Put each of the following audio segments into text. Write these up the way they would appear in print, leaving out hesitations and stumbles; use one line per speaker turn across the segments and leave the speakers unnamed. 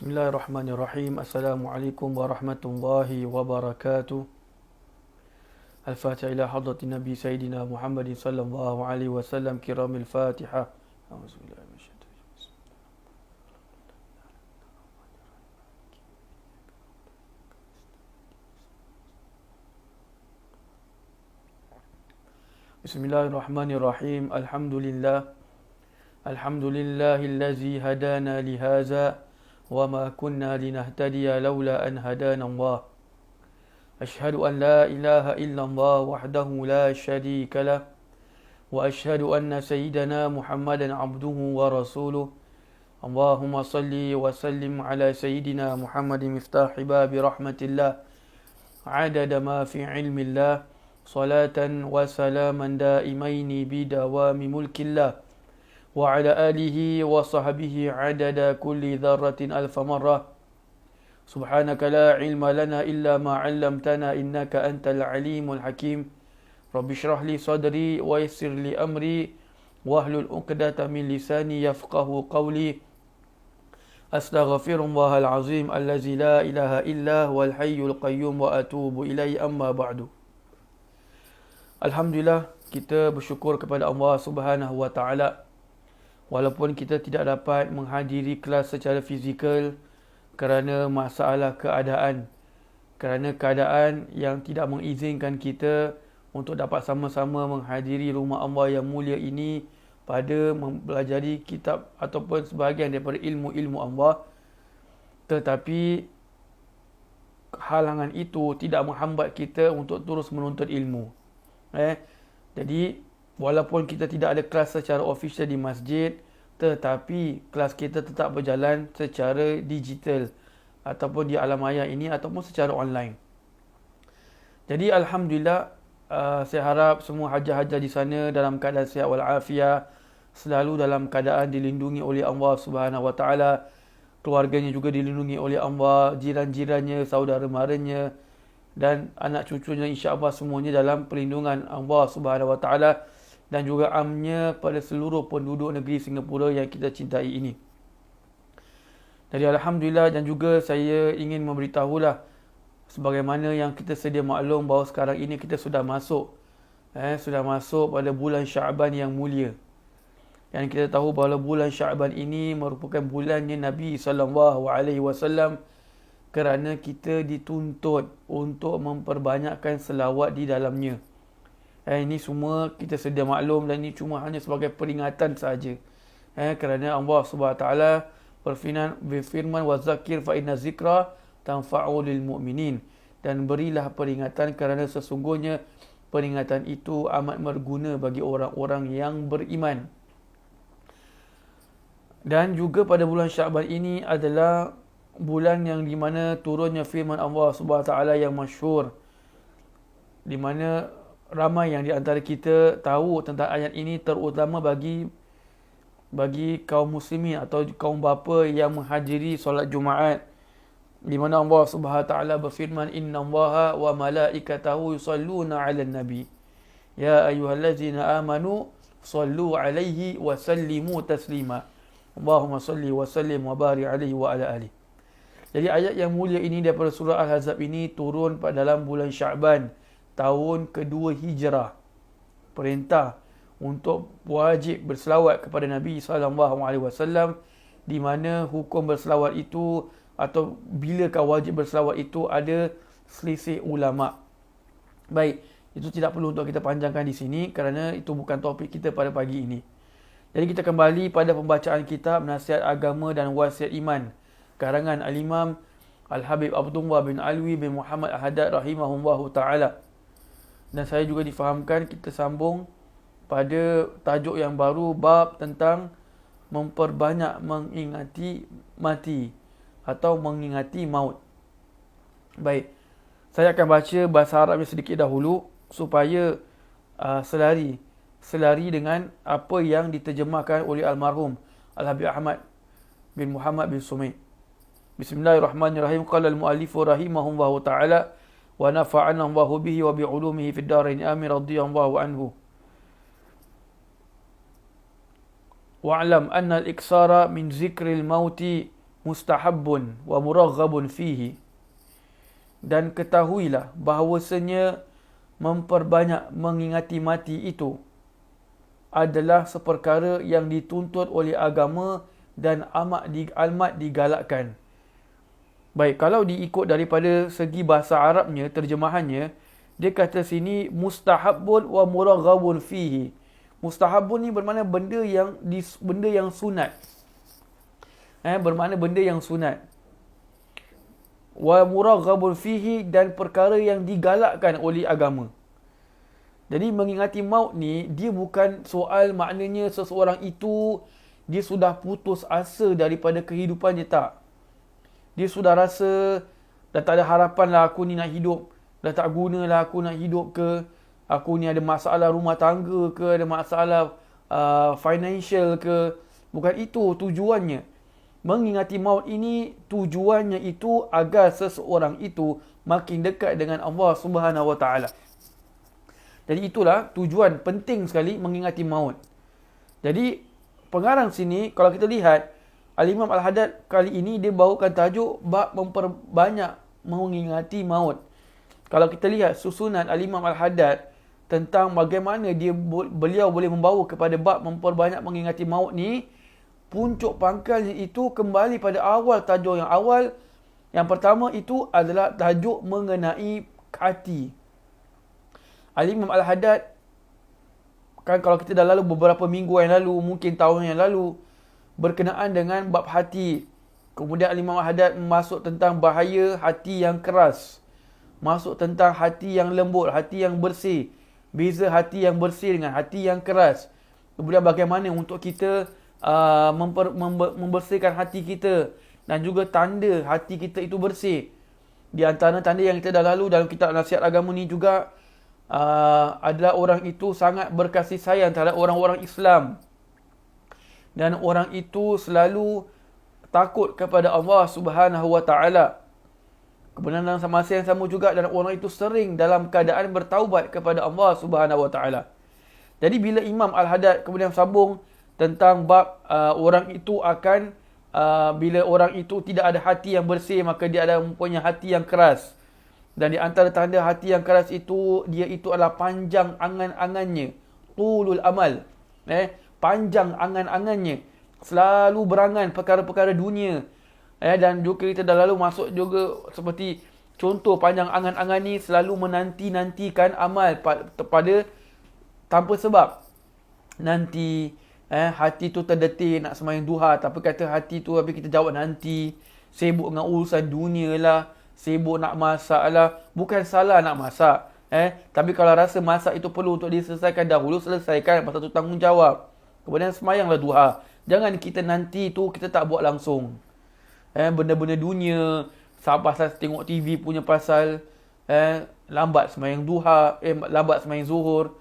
Bismillahirrahmanirrahim. Assalamualaikum warahmatullahi wabarakatuh. Al-Fatihah ila hadratin Nabi Sayyidina Muhammadin sallallahu alaihi wasallam kiramil Fatihah. Auzubillahi minasyaitanir rajim. Bismillahirrahmanirrahim. Alhamdulillahillazi hadana lihaza وما كنا لنهتدي لولا أن هدانا الله أشهد أن لا إله إلا الله وحده لا شريك له وأشهد أن سيدنا محمدا عبده ورسوله اللهم صل وسلم على سيدنا محمد مفتاح باب رحمة الله عدد ما في علم الله صلاة وسلاما دائمين بدوام ملك الله وعلى آله وصحبه عدد كل ذرة ألف مرة سبحانك لا علم لنا إلا ما علمتنا إنك أنت العليم الحكيم رب اشرح لي صدري ويسر لي أمري واحلل عقدة من لساني يفقه قولي أستغفر الله العظيم الذي لا إله إلا هو الحي القيوم وأتوب إليه أما بعد. Alhamdulillah, kita bersyukur kepada Allah Subhanahu wa taala. Walaupun kita tidak dapat menghadiri kelas secara fizikal kerana masalah keadaan. Kerana keadaan yang tidak mengizinkan kita untuk dapat sama-sama menghadiri rumah Allah yang mulia ini pada mempelajari kitab ataupun sebahagian daripada ilmu-ilmu Allah. Tetapi halangan itu tidak menghambat kita untuk terus menuntut ilmu. Jadi walaupun kita tidak ada kelas secara official di masjid, tetapi kelas kita tetap berjalan secara digital ataupun di alam maya ini ataupun secara online. Jadi Alhamdulillah, saya harap semua hajar-hajar di sana dalam keadaan sihat walafiat, selalu dalam keadaan dilindungi oleh Allah Subhanahu wa taala, keluarganya juga dilindungi oleh Allah, jiran-jirannya, saudara maranya dan anak cucunya, insya-Allah semuanya dalam perlindungan Allah Subhanahu wa taala dan juga amnya pada seluruh penduduk negeri Singapura yang kita cintai ini. Jadi Alhamdulillah, dan juga saya ingin memberitahulah sebagaimana yang kita sedia maklum bahawa sekarang ini kita sudah masuk pada bulan Syaban yang mulia. Dan kita tahu bahawa bulan Syaban ini merupakan bulannya Nabi SAW kerana kita dituntut untuk memperbanyakkan selawat di dalamnya. Ini semua kita sedia maklum dan ini cuma hanya sebagai peringatan sahaja. Kerana Allah SWT berfirman wazakir fa inna zikra tanfa'u lil mu'minin, dan berilah peringatan kerana sesungguhnya peringatan itu amat berguna bagi orang-orang yang beriman. Dan juga pada bulan Syaban ini adalah bulan yang di mana turunnya firman Allah SWT yang masyhur, di mana ramai yang di antara kita tahu tentang ayat ini, terutama bagi kaum muslimin atau kaum bapa yang menghadiri solat Jumaat, di mana Allah Subhanahu wa taala berfirman innallaha wa malaikatahu yusalluna 'alan nabi ya ayyuhallazina amanu sallu 'alaihi wa sallimu taslima Allahumma salli wa sallim wa barik 'alaihi wa ala alihi. Jadi ayat yang mulia ini daripada surah Al-Ahzab ini turun pada dalam bulan Syaban tahun kedua hijrah. Perintah untuk wajib berselawat kepada Nabi SAW, di mana hukum berselawat itu atau bilakah wajib berselawat itu ada selisih ulama. Baik, itu tidak perlu untuk kita panjangkan di sini kerana itu bukan topik kita pada pagi ini. Jadi kita kembali pada pembacaan kitab Nasihat Agama dan Wasiat Iman karangan Al-Imam Al-Habib Abdullah bin Alwi bin Muhammad Al-Haddad rahimahullahu ta'ala. Dan saya juga difahamkan kita sambung pada tajuk yang baru, bab tentang memperbanyak mengingati mati atau mengingati maut. Baik, saya akan baca bahasa Arabnya sedikit dahulu supaya selari dengan apa yang diterjemahkan oleh almarhum Al-Habib Ahmad bin Muhammad bin Sumait. Bismillahirrahmanirrahim. Qala al-muallif rahimahullahu ta'ala wa nafa'ana Allahu bihi wa bi'ulumihi fid darain amin radhiyallahu anhu. Wa'lam anna al-iksara min zikril mauti mustahabbun wa muraghabun fihi. Dan ketahuilah bahawasanya memperbanyak mengingati mati itu adalah seperkara yang dituntut oleh agama dan amat digalakkan. Baik, kalau diikut daripada segi bahasa Arabnya, terjemahannya, dia kata sini mustahabbun wa muraghabun fihi. Mustahabbun ni bermakna benda yang sunat. Bermakna benda yang sunat. Wa muraghabun fihi, dan perkara yang digalakkan oleh agama. Jadi mengingati maut ni, dia bukan soal maknanya seseorang itu dia sudah putus asa daripada kehidupannya, tak. Dia sudah rasa dah tak ada harapan lah aku ni nak hidup, dah tak guna lah aku nak hidup ke, aku ni ada masalah rumah tangga ke, ada masalah financial ke. Bukan itu tujuannya. Mengingati maut ini tujuannya itu agar seseorang itu makin dekat dengan Allah Subhanahu Wa Taala. Jadi itulah tujuan penting sekali mengingati maut. Jadi pengarang sini kalau kita lihat Al-Imam Al-Haddad kali ini dia bawakan tajuk bab memperbanyak mengingati maut. Kalau kita lihat susunan Al-Imam Al-Haddad tentang bagaimana beliau boleh membawa kepada bab memperbanyak mengingati maut ni, puncuk pangkalnya itu kembali pada awal tajuk yang awal. Yang pertama itu adalah tajuk mengenai hati. Al-Imam Al-Haddad, kan kalau kita dah lalu beberapa minggu yang lalu, mungkin tahun yang lalu, berkenaan dengan bab hati. Kemudian Al-Imam Al-Haddad masuk tentang bahaya hati yang keras. Masuk tentang hati yang lembut, hati yang bersih. Beza hati yang bersih dengan hati yang keras. Kemudian bagaimana untuk kita membersihkan hati kita. Dan juga tanda hati kita itu bersih. Di antara tanda yang kita dah lalu dalam kitab Nasihat Agama ni juga, adalah orang itu sangat berkasih sayang terhadap orang-orang Islam. Dan orang itu selalu takut kepada Allah Subhanahu Wa Taala. Kemudian dalam masa yang sama juga, dan orang itu sering dalam keadaan bertaubat kepada Allah Subhanahu Wa Taala. Jadi bila Imam Al-Haddad kemudian sambung tentang bab orang itu akan bila orang itu tidak ada hati yang bersih, maka dia ada mempunyai hati yang keras. Dan di antara tanda hati yang keras itu, dia itu adalah panjang angan-angannya. Tulul amal. Panjang angan-angannya. Selalu berangan perkara-perkara dunia. Dan juga kita dah lalu masuk juga seperti contoh panjang angan-angan ni, selalu menanti-nantikan amal pada tanpa sebab. Nanti hati tu terdetik nak sembahyang duha, tapi kata hati tu habis kita jawab nanti. Sibuk dengan urusan dunia lah, sibuk nak masak lah. Bukan salah nak masak, tapi kalau rasa masak itu perlu untuk diselesaikan dahulu, selesaikan, pasal tu tanggungjawab. Kemudian sembahyanglah duha. Jangan kita nanti tu kita tak buat langsung. Benda-benda dunia, pasal tengok TV punya pasal, lambat sembahyang duha, lambat sembahyang zuhur,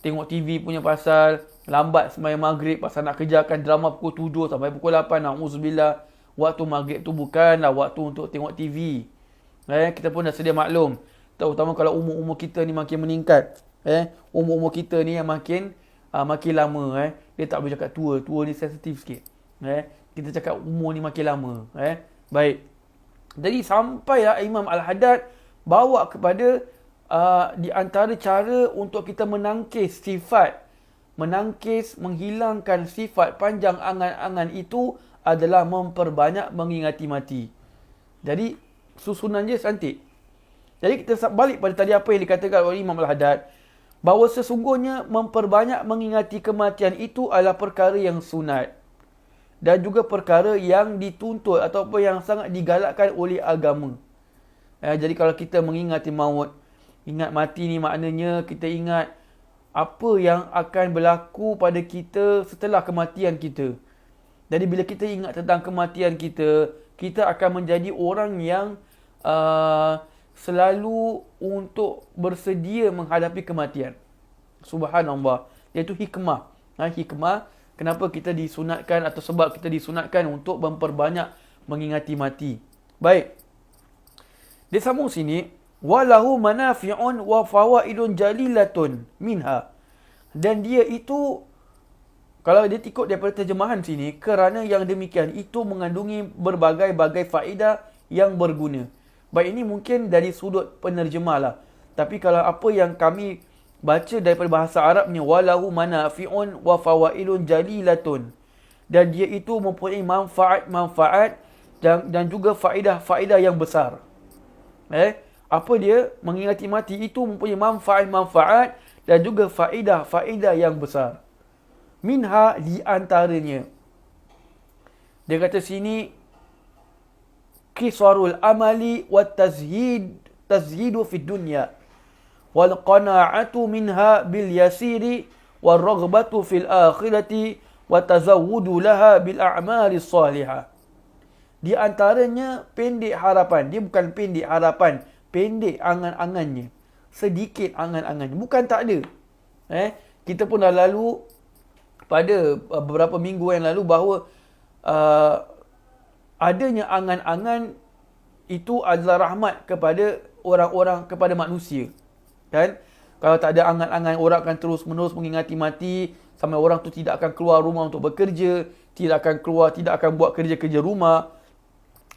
tengok TV punya pasal, lambat sembahyang maghrib pasal nak kerjakan drama pukul 7 sampai pukul 8. Na'udzubillah. Waktu maghrib tu bukanlah waktu untuk tengok TV. Kita pun dah sedia maklum. Terutama kalau umur-umur kita ni makin meningkat. Umur-umur kita ni yang makin lama. Dia tak boleh cakap tua. Tua ni sensitif sikit. Kita cakap umur ni makin lama. Baik. Jadi sampailah Imam Al-Haddad bawa kepada di antara cara untuk kita menangkis sifat, menghilangkan sifat panjang angan-angan itu adalah memperbanyak mengingati mati. Jadi susunan dia cantik. Jadi kita balik pada tadi apa yang dikatakan oleh Imam Al-Haddad, bahawa sesungguhnya memperbanyak mengingati kematian itu adalah perkara yang sunat dan juga perkara yang dituntut ataupun yang sangat digalakkan oleh agama. Jadi kalau kita mengingati maut, ingat mati ni maknanya kita ingat apa yang akan berlaku pada kita setelah kematian kita. Jadi bila kita ingat tentang kematian kita, kita akan menjadi orang yang selalu untuk bersedia menghadapi kematian. Subhanallah. Iaitu hikmah. Hikmah kenapa kita disunatkan atau sebab kita disunatkan untuk memperbanyak mengingati mati. Baik. Dia sambung sini, walahu manafi'un wa fawaidun jalilatun minha. Dan dia itu Kalau dia ikut daripada terjemahan sini, kerana yang demikian itu mengandungi berbagai-bagai faedah yang berguna. Baik, ini mungkin dari sudut penerjemah lah. Tapi kalau apa yang kami baca daripada bahasa Arabnya, walahu manafi'un wa fawailun jalilatun. Dan dia itu mempunyai manfaat-manfaat dan juga faedah-faedah yang besar. Apa dia? Mengingati mati itu mempunyai manfaat-manfaat dan juga faedah-faedah yang besar. Minha, di antaranya. Dia kata sini, qisarul amali wa tazhidu fid dunya wal qana'atu minha bil yasiri wal raghbatu fil akhirati wa tazawwudu laha bil a'mali salihah. Di antaranya pendek harapan. Dia bukan pendek harapan, pendek angan-angannya. Sedikit angan-angannya, bukan tak ada. Kita pun dah lalu pada beberapa minggu yang lalu bahawa adanya angan-angan itu adalah rahmat kepada orang-orang, kepada manusia. Kan? Kalau tak ada angan-angan, orang akan terus-menerus mengingati mati sampai orang tu tidak akan keluar rumah untuk bekerja, tidak akan buat kerja-kerja rumah.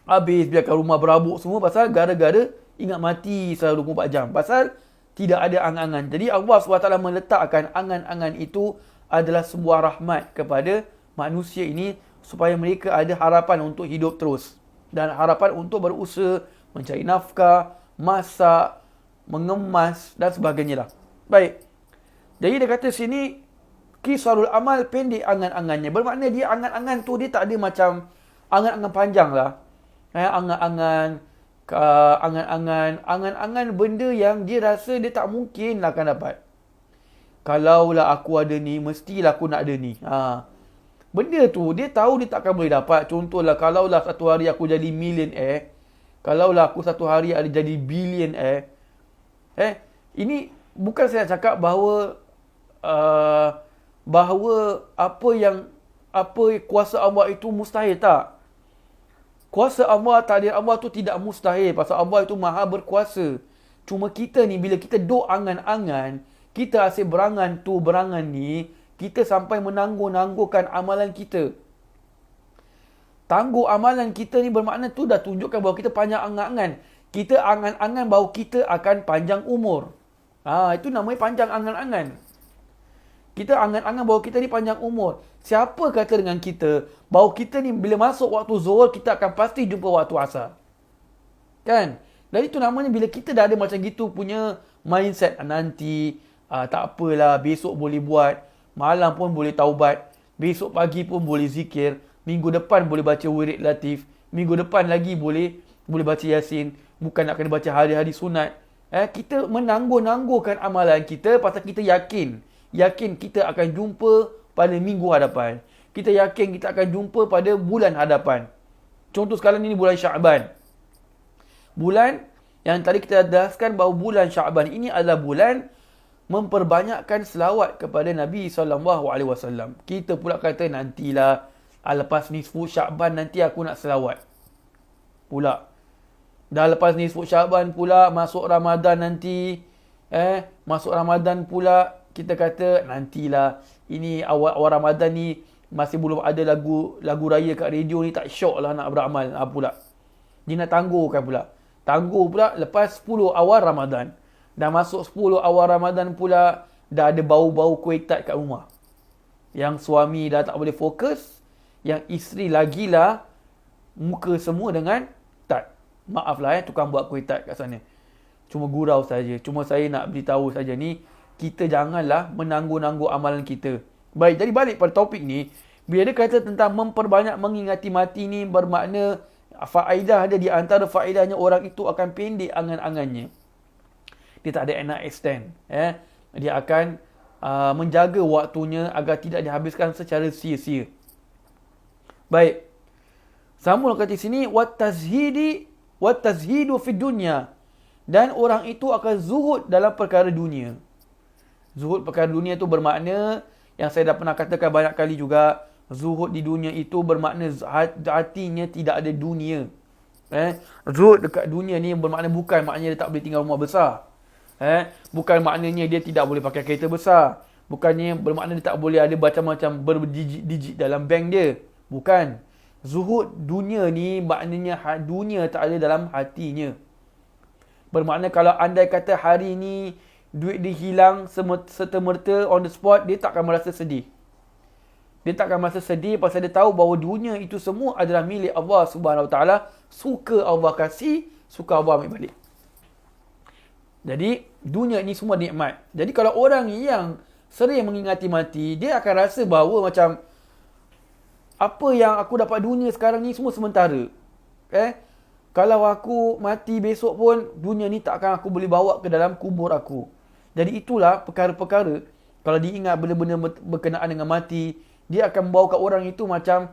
Habis biarkan rumah berabuk semua pasal gara-gara ingat mati selalu 24 jam. Pasal tidak ada angan-angan. Jadi Allah SWT meletakkan angan-angan itu adalah sebuah rahmat kepada manusia ini supaya mereka ada harapan untuk hidup terus dan harapan untuk berusaha mencari nafkah, masak, mengemas dan sebagainya lah. Baik. Jadi dia kata sini qisarul amal, pendek angan-angannya. Bermakna dia angan-angan tu dia tak ada macam angan-angan panjang lah. Angan-angan benda yang dia rasa dia tak mungkin lah akan dapat. Kalaulah aku ada ni, mestilah aku nak ada ni. Benda tu, dia tahu dia takkan boleh dapat. Contohlah, kalaulah satu hari aku jadi millionaire. Kalaulah aku satu hari ada jadi billionaire. Ini bukan saya cakap bahawa apa kuasa Allah itu mustahil, tak. Kuasa Allah, takdir Allah tu tidak mustahil. Pasal Allah itu maha berkuasa. Cuma kita ni, bila kita duk angan-angan, kita asyik berangan tu, berangan ni, kita sampai menangguh-nangguhkan amalan kita. Tangguh amalan kita ni bermakna tu dah tunjukkan bahawa kita panjang angan-angan. Kita angan-angan bahawa kita akan panjang umur. Itu namanya panjang angan-angan. Kita angan-angan bahawa kita ni panjang umur. Siapa kata dengan kita bahawa kita ni bila masuk waktu zuhur, kita akan pasti jumpa waktu asar? Kan? Dan itu namanya bila kita dah ada macam gitu punya mindset, nanti tak apalah, besok boleh buat, malam pun boleh taubat, besok pagi pun boleh zikir, minggu depan boleh baca wirid latif, minggu depan lagi boleh baca yasin, bukan nak kena baca hari-hari sunat. Kita menangguh-nangguhkan amalan kita pasal kita yakin kita akan jumpa pada minggu hadapan. Kita yakin kita akan jumpa pada bulan hadapan. Contoh sekarang ini bulan Syaban. Bulan yang tadi kita daskan bahawa bulan Syaban ini adalah bulan memperbanyakkan selawat kepada Nabi SAW. Kita pula kata nantilah, lepas nisfu Syaban nanti aku nak selawat pula. Dah lepas nisfu Syaban pula, masuk Ramadan nanti. Masuk Ramadan pula, kita kata nantilah. Ini awal Ramadan ni masih belum ada lagu raya kat radio ni, tak syok lah nak beramal pula. Dia nak tangguhkan pula. Tangguh pula lepas 10 awal Ramadan. Dah masuk 10 awal Ramadan pula, dah ada bau-bau kuih tart kat rumah. Yang suami dah tak boleh fokus, yang isteri lagilah muka semua dengan tart. Maaflah tukang buat kuih tart kat sana. Cuma gurau saja. Cuma saya nak beritahu saja ni, kita janganlah menangguh-nangguh amalan kita. Baik, jadi balik pada topik ni, bila dia kata tentang memperbanyak mengingati mati ni, bermakna faedah ada di antara faedahnya orang itu akan pendek angan-angannya. Dia tak ada nak extend. Dia akan menjaga waktunya agar tidak dihabiskan secara sia-sia. Baik. Sambung kata sini, watazhidu fid dunya. Dan orang itu akan zuhud dalam perkara dunia. Zuhud perkara dunia itu bermakna, yang saya dah pernah katakan banyak kali juga, zuhud di dunia itu bermakna hatinya tidak ada dunia. Zuhud dekat dunia ni bermakna bukan maknanya dia tak boleh tinggal rumah besar. Bukan maknanya dia tidak boleh pakai kereta besar. Bukannya bermakna dia tak boleh ada macam-macam berbijik-dijik dalam bank dia. Bukan. Zuhud dunia ni maknanya dunia tak ada dalam hatinya. Bermakna kalau andai kata hari ni duit dia hilang serta-merta on the spot, dia tak akan merasa sedih. Dia tak akan merasa sedih pasal dia tahu bahawa dunia itu semua adalah milik Allah Subhanahu Wa Taala. Suka Allah kasih, suka Allah ambil balik. Jadi dunia ni semua nikmat. Jadi kalau orang yang sering mengingati mati, dia akan rasa bahawa macam apa yang aku dapat dunia sekarang ni semua sementara. Kalau aku mati besok pun, dunia ni tak akan aku boleh bawa ke dalam kubur aku. Jadi itulah perkara-perkara, kalau diingat benda-benda berkenaan dengan mati, dia akan membawa kat orang itu macam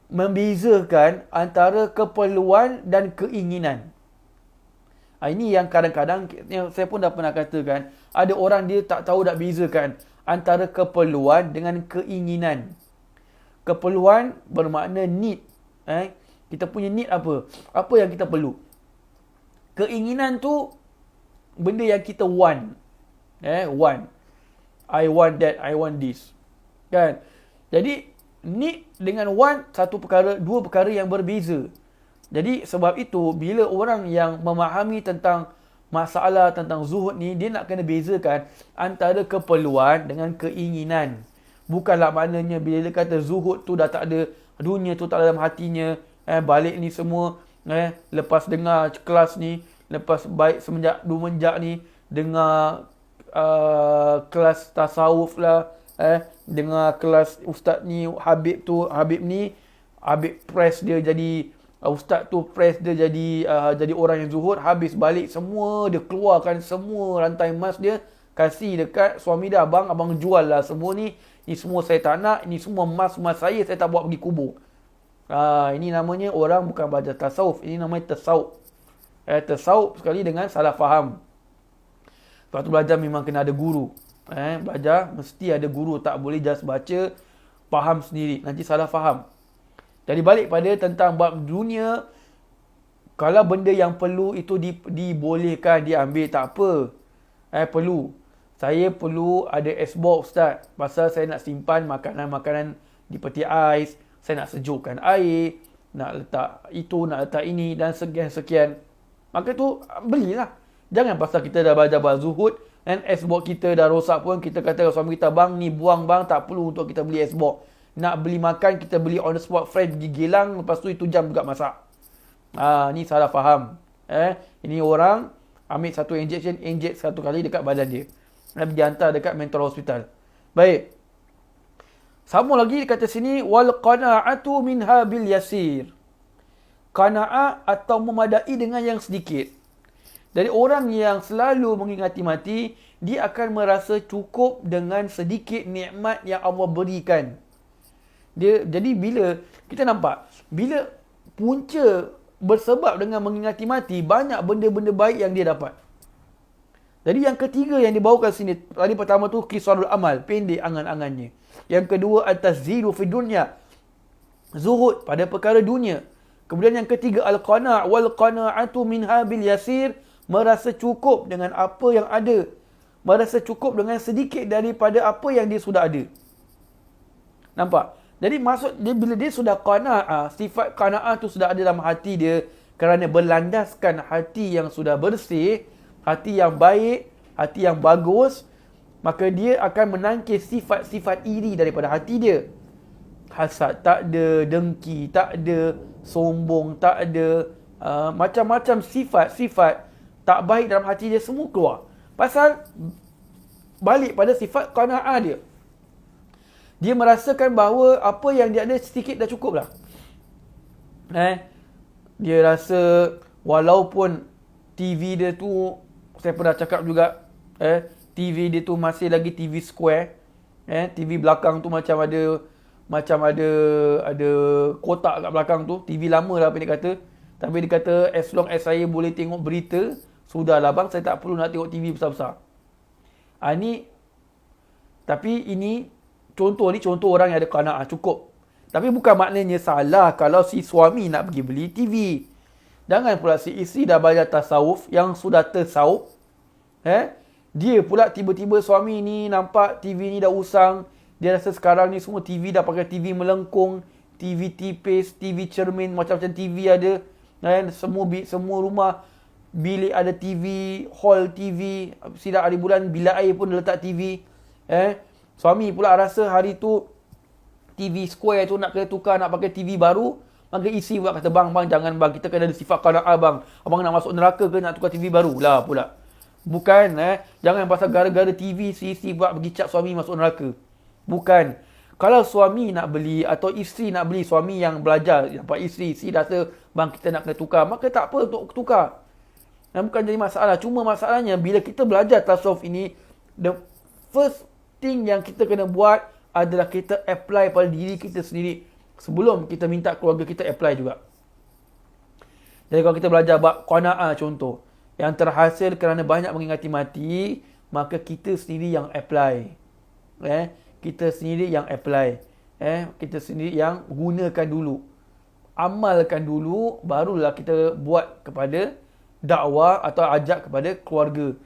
membezakan antara keperluan dan keinginan. Ini yang kadang-kadang yang saya pun dah pernah katakan, ada orang dia tak tahu nak bezakan antara keperluan dengan keinginan. Keperluan bermakna need. Kita punya need apa? Apa yang kita perlu? Keinginan tu benda yang kita want. Want. I want that, I want this. Kan? Jadi need dengan want dua perkara yang berbeza. Jadi sebab itu bila orang yang memahami tentang masalah tentang zuhud ni, dia nak kena bezakan antara keperluan dengan keinginan. Bukanlah maknanya bila dia kata zuhud tu dah tak ada, dunia tu tak ada dalam hatinya, balik ni semua, lepas dengar kelas ni, lepas baik semenjak ni dengar kelas tasawuf lah, dengar kelas ustaz ni, Habib press dia jadi ustaz tu, press dia jadi orang yang zuhud. Habis balik semua dia keluarkan semua rantai emas dia, kasih dekat suami dia. Abang jual lah semua ni semua saya tak nak, ini semua emas saya tak bawa pergi kubur. Ini namanya orang bukan belajar tasawuf, ini namanya tasawuf. Tasawuf sekali dengan salah faham. Sebab tu belajar memang kena ada guru. Belajar mesti ada guru, tak boleh just baca faham sendiri, nanti salah faham. Jadi balik pada tentang bab dunia, kalau benda yang perlu itu dibolehkan diambil, tak apa. Perlu. Saya perlu ada es box, Ustaz. Pasal saya nak simpan makanan-makanan di peti ais, saya nak sejukkan air, nak letak itu, nak letak ini dan sekian-sekian. Maka tu belilah. Jangan pasal kita dah belajar bab zuhud dan es box kita dah rosak pun kita kata suami kita, bang ni buang bang, tak perlu untuk kita beli es box. Nak beli makan, kita beli on the spot fresh, pergi gilang, lepas tu itu jam juga masak. Ni salah faham. Ini orang ambil satu inject satu kali dekat badan dia. Dia hantar dekat mental hospital. Baik. Sama lagi kata sini, wal qana'atu minha bil yasir. Qana'ah atau memadai dengan yang sedikit. Dari orang yang selalu mengingati mati, dia akan merasa cukup dengan sedikit nikmat yang Allah berikan. Jadi bila kita nampak, bila punca bersebab dengan mengingati mati, banyak benda-benda baik yang dia dapat. Jadi yang ketiga yang dibawakan sini, tadi pertama tu qisarul amal, pendek angan-angannya. Yang kedua at-tazhidu fi dunya, zuhud pada perkara dunia. Kemudian yang ketiga al-qana' wal qana'atu minha bil yasir, merasa cukup dengan apa yang ada, merasa cukup dengan sedikit daripada apa yang dia sudah ada. Nampak? Jadi maksud dia, bila dia sudah qana'ah, sifat qana'ah tu sudah ada dalam hati dia, kerana berlandaskan hati yang sudah bersih, hati yang baik, hati yang bagus, maka dia akan menangkis sifat-sifat iri daripada hati dia. Hasad tak ada, dengki tak ada, sombong tak ada, macam-macam sifat-sifat tak baik dalam hati dia semua keluar. Pasal balik pada sifat qana'ah dia. Dia merasakan bahawa apa yang dia ada sedikit dah cukup lah. Dia rasa walaupun TV dia tu, saya pernah cakap juga, TV dia tu masih lagi TV square. TV belakang tu macam ada kotak kat belakang tu. TV lama lah apa dia kata. Tapi dia kata as long as saya boleh tengok berita, sudahlah bang, saya tak perlu nak tengok TV besar-besar. Tapi ini contoh orang yang ada qanaah cukup. Tapi bukan maknanya salah kalau si suami nak pergi beli TV. Jangan pula si isteri dah belajar tasawuf, yang sudah tersawuf, Dia pula tiba-tiba suami ni nampak TV ni dah usang. Dia rasa sekarang ni semua TV dah pakai TV melengkung, TV tipis, TV cermin, macam-macam TV ada. Kan? Semua rumah bilik ada TV, hall TV, sidak hari bulan bilik air pun dia letak TV. Suami pula rasa hari tu TV square tu nak kena tukar, nak pakai TV baru. Maka isi pula kata, bang jangan bang, kita kena ada sifat qanaah bang. Abang nak masuk neraka ke nak tukar TV baru lah pula. Bukan, jangan pasal gara-gara TV isi pula pergi cap suami masuk neraka. Bukan. Kalau suami nak beli atau isteri nak beli, suami yang belajar, dapat isteri rasa bang kita nak kena tukar, maka tak apa untuk tukar. Dan bukan jadi masalah. Cuma masalahnya bila kita belajar tasawuf ini, the first thing yang kita kena buat adalah kita apply pada diri kita sendiri. Sebelum kita minta keluarga kita apply juga. Jadi kalau kita belajar bab qanaah contoh, yang terhasil kerana banyak mengingati mati, maka kita sendiri yang apply. Kita sendiri yang apply. Kita sendiri yang gunakan dulu. Amalkan dulu, barulah kita buat kepada dakwah atau ajak kepada keluarga.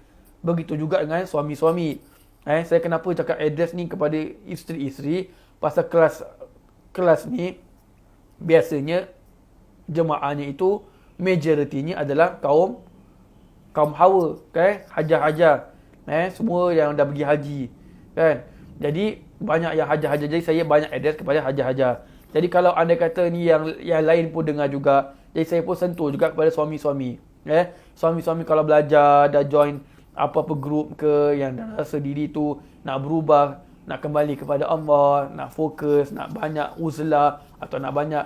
Begitu juga dengan suami-suami. Saya kenapa cakap address ni kepada isteri-isteri, pasal kelas ni biasanya jemaahnya itu majoritinya adalah kaum hawa, kan? Hajar-hajar. Semua yang dah pergi haji, kan? Jadi banyak yang hajar-hajar. Jadi saya banyak address kepada hajar-hajar. Jadi kalau anda kata ni yang lain pun dengar juga, jadi saya pun sentuh juga kepada suami-suami. Suami-suami kalau belajar, dah join apa-apa grup ke, yang dah rasa diri tu nak berubah, nak kembali kepada Allah, nak fokus, nak banyak uzlah atau nak banyak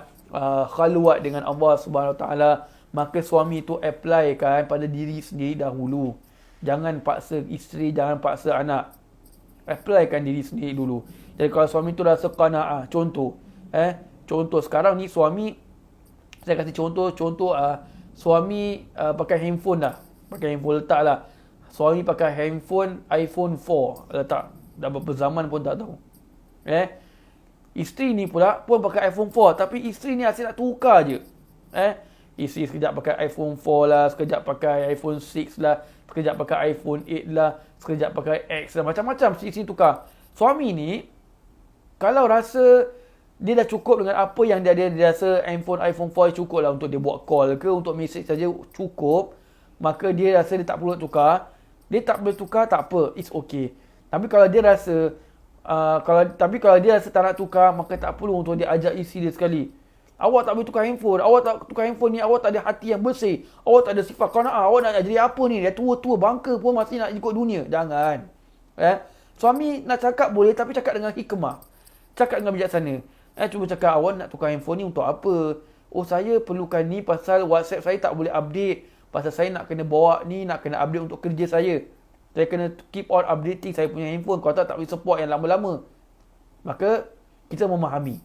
khalwat dengan Allah Subhanahu Wa Taala, maka suami tu apply kan pada diri sendiri dahulu. Jangan paksa isteri, jangan paksa anak. Applykan diri sendiri dulu. Jadi kalau suami tu rasa qanaah, contoh sekarang ni suami, saya kasih contoh suami pakai handphone dah. Pakai handphone letak lah. Suami pakai handphone iPhone 4 letak. Dah berapa zaman pun tak tahu. Isteri ni pula pun pakai iPhone 4, tapi isteri ni asyik nak tukar je. Isteri sekejap pakai iPhone 4 lah, sekejap pakai iPhone 6 lah, sekejap pakai iPhone 8 lah, sekejap pakai X lah, macam-macam isteri tukar. Suami ni kalau rasa dia dah cukup dengan apa yang dia rasa iPhone 4 cukup lah untuk dia buat call ke, untuk message saja cukup, maka dia rasa dia tak perlu tukar. Dia tak boleh tukar, tak apa, it's okay. Tapi kalau dia rasa kalau dia rasa tak nak tukar, maka tak perlu untuk dia ajak isteri dia sekali. Awak tak boleh tukar handphone. Awak tak tukar handphone ni, awak tak ada hati yang bersih. Awak tak ada sifat qanaah. Awak nak jadi apa ni? Dia tua-tua bangka pun masih nak ikut dunia. Jangan. Suami nak cakap boleh, tapi cakap dengan hikmah. Cakap dengan bijaksana. Cuba cakap, awak nak tukar handphone ni untuk apa? Oh, saya perlukan ni pasal WhatsApp saya tak boleh update. Pasal saya nak kena bawa ni, nak kena update untuk kerja saya. Saya kena keep on updating saya punya handphone. Kalau tak boleh support yang lama-lama. Maka kita memahami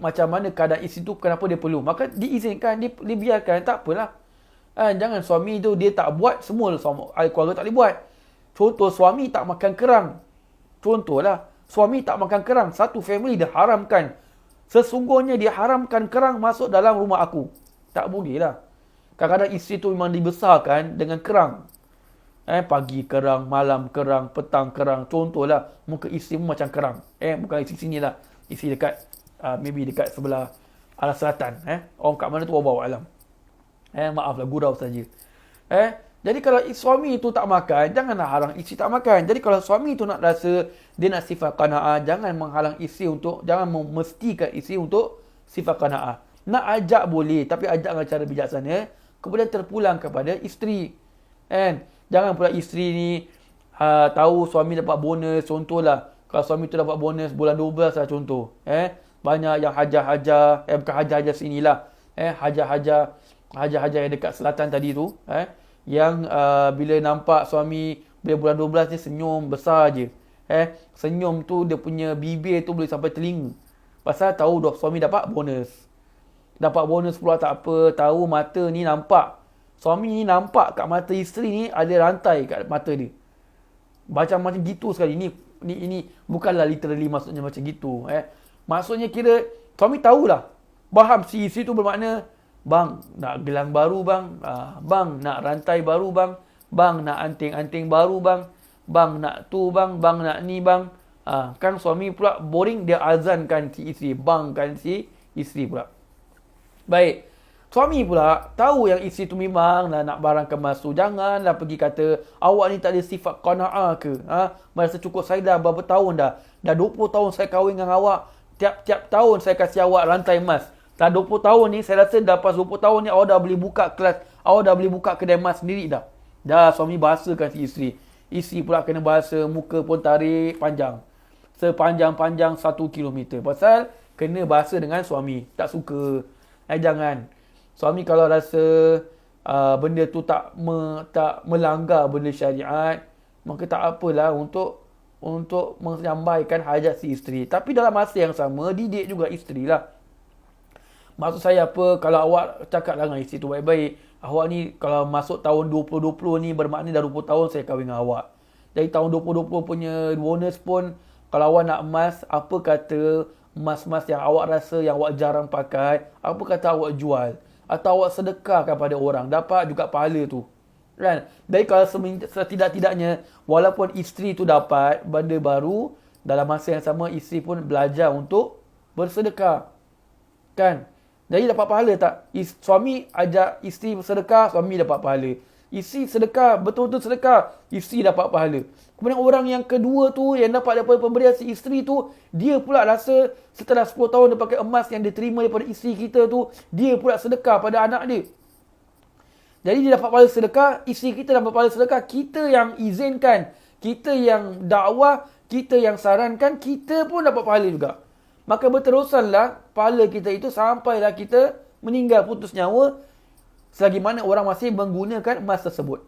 macam mana keadaan isteri tu, kenapa dia perlu. Maka diizinkan, dibiarkan, tak apalah. Jangan suami tu dia tak buat, semua keluarga tak boleh buat. Contoh, suami tak makan kerang. Contohlah, suami tak makan kerang. Satu family dia haramkan. Sesungguhnya dia haramkan kerang masuk dalam rumah aku. Tak boleh lah. Kadang-kadang isteri tu memang dibesarkan dengan kerang. Pagi kerang, malam kerang, petang kerang. Contohlah, muka isteri pun macam kerang. Bukan isteri sini lah. Isteri dekat maybe dekat sebelah arah selatan. Orang kat mana tu Allah alam. Maaflah, gurau saja. Jadi kalau suami itu tak makan, janganlah halang isteri tak makan. Jadi kalau suami itu nak rasa dia nak sifat qanaah, jangan menghalang isteri jangan memestikan isteri untuk sifat qanaah. Nak ajak boleh, tapi ajak dengan cara bijaksana, kemudian terpulang kepada isteri. Jangan pula isteri ni tahu suami dapat bonus, contohlah. Kalau suami tu dapat bonus bulan 12 lah contoh. Banyak yang hajar-hajar, bukan hajar-hajar sinilah. Hajar-hajar yang dekat selatan tadi tu. Yang bila nampak suami bila bulan 12 ni senyum besar je. Senyum tu dia punya bibir tu boleh sampai telinga. Pasal tahu suami dapat bonus. Dapat bonus pula tak apa, tahu mata ni nampak. Suami ni nampak kat mata isteri ni ada rantai kat mata dia. Macam gitu sekali. Ini bukanlah literally maksudnya macam gitu. Maksudnya kira suami tahulah. Faham si isteri tu bermakna, bang nak gelang baru bang, bang nak rantai baru bang, Bang nak anting baru bang. Bang nak tu bang. Bang nak ni bang. Kan suami pula boring, dia azankan si isteri. Bang kan si isteri pula. Baik. Suami pula tahu yang isteri tu memang nak barang kemas tu. Janganlah pergi kata, awak ni tak ada sifat qana'ah ke? Merasa cukup, saya dah berapa tahun dah. Dah 20 tahun saya kahwin dengan awak. Tiap-tiap tahun saya kasih awak rantai emas. Dah 20 tahun ni, saya rasa dah lepas 20 tahun ni, awak dah boleh buka kelas. Awak dah boleh buka kedai emas sendiri dah. Dah suami bahasakan si isteri. Isteri pula kena bahasa, muka pun tarik panjang. Sepanjang-panjang 1 kilometer. Pasal kena bahasa dengan suami. Tak suka. Jangan. Suami kalau rasa benda tu tak melanggar benda syariat, maka tak apalah untuk menyampaikan hajat si isteri. Tapi dalam masa yang sama, didik juga isteri lah. Maksud saya apa, kalau awak cakap dengan isteri tu baik-baik, awak ni kalau masuk tahun 2020 ni bermakna dah 20 tahun saya kahwin dengan awak. Dari tahun 2020 punya bonus pun, kalau awak nak emas, apa kata emas-emas yang awak rasa yang awak jarang pakai, apa kata awak jual? Atau awak sedekahkan pada orang, dapat juga pahala tu. Kan? Jadi kalau setidak-tidaknya, walaupun isteri tu dapat benda baru, dalam masa yang sama isteri pun belajar untuk bersedekah. Kan? Jadi dapat pahala tak? Suami ajak isteri bersedekah, suami dapat pahala. Isteri sedekah, betul-betul sedekah, isteri dapat pahala. Kemudian orang yang kedua tu, yang dapat daripada pemberian si isteri tu, dia pula rasa setelah 10 tahun dia pakai emas yang diterima daripada isteri kita tu, dia pula sedekah pada anak dia. Jadi dia dapat pahala sedekah, isteri kita dapat pahala sedekah, kita yang izinkan, kita yang dakwah, kita yang sarankan, kita pun dapat pahala juga. Maka berterusanlah pahala kita itu sampailah kita meninggal putus nyawa, selagi mana orang masih menggunakan emas tersebut.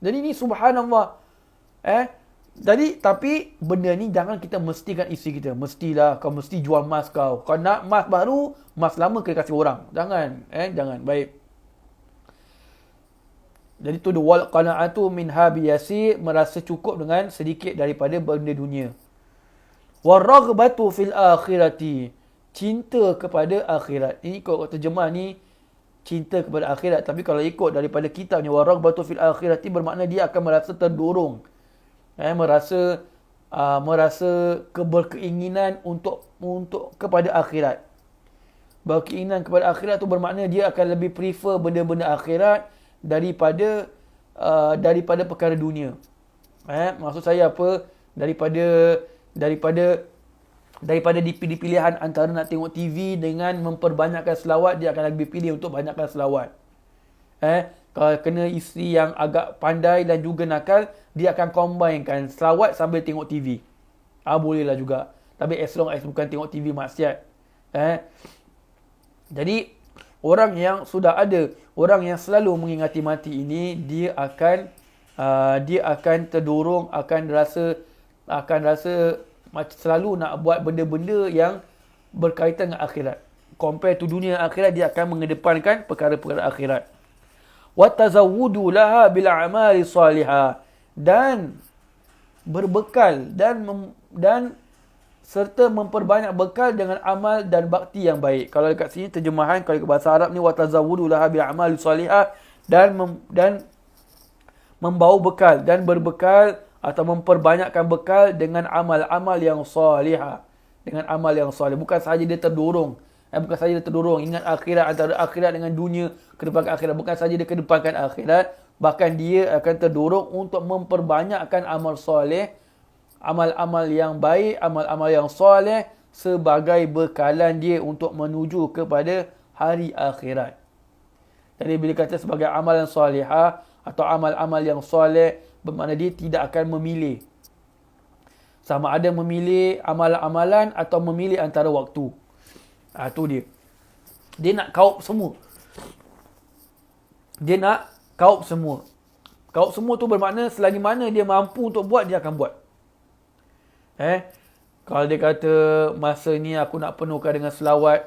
Jadi ni subhanallah. Jadi tapi benda ni jangan kita mestikan isteri kita. Mestilah kau mesti jual emas kau. Kau nak emas baru, emas lama kena kasih orang. Jangan, jangan. Baik. Jadi tu wal qana'atu min habi yasir, merasa cukup dengan sedikit daripada benda dunia. Waraghbatu fil akhirati, cinta kepada akhirat. Ini kalau terjemah ni cinta kepada akhirat, tapi kalau ikut daripada kitabnya waraghbatu fil akhirati bermakna dia akan merasa terdorong. Merasa berkeinginan untuk kepada akhirat. Berkeinginan kepada akhirat tu bermakna dia akan lebih prefer benda-benda akhirat daripada perkara dunia. Maksud saya apa? Daripada dipilih pilihan antara nak tengok TV dengan memperbanyakkan selawat, dia akan lebih pilih untuk banyakkan selawat. Kalau kena isteri yang agak pandai dan juga nakal, dia akan combinekan selawat sambil tengok TV. Bolehlah juga. Tapi as long as bukan tengok TV maksiat. Jadi orang yang sudah ada, orang yang selalu mengingati mati ini, dia akan terdorong, akan rasa macam selalu nak buat benda-benda yang berkaitan dengan akhirat. Compare to dunia akhirat, dia akan mengedepankan perkara-perkara akhirat. Wa tazawwudu laha bil a'mali salihah, dan berbekal dan serta memperbanyak bekal dengan amal dan bakti yang baik. Kalau dekat sini terjemahan kalau ke bahasa Arab ni wa tazawwudu laha bil a'mali salihah, dan membawa bekal dan berbekal atau memperbanyakkan bekal dengan amal-amal yang salihah. Dengan amal yang salih. Bukan sahaja dia terdorong. Ingat akhirat, antara akhirat dengan dunia, kedepankan akhirat. Bukan sahaja dia kedepankan akhirat, bahkan dia akan terdorong untuk memperbanyakkan amal soleh, amal-amal yang baik, amal-amal yang soleh sebagai bekalan dia untuk menuju kepada hari akhirat. Jadi bila kata sebagai amalan salihah atau amal-amal yang soleh, bermakna dia tidak akan memilih. Sama ada memilih amalan-amalan atau memilih antara waktu. Tu dia. Dia nak kaup semua. Kaup semua tu bermakna selagi mana dia mampu untuk buat, dia akan buat. Kalau dia kata masa ni aku nak penuhkan dengan selawat,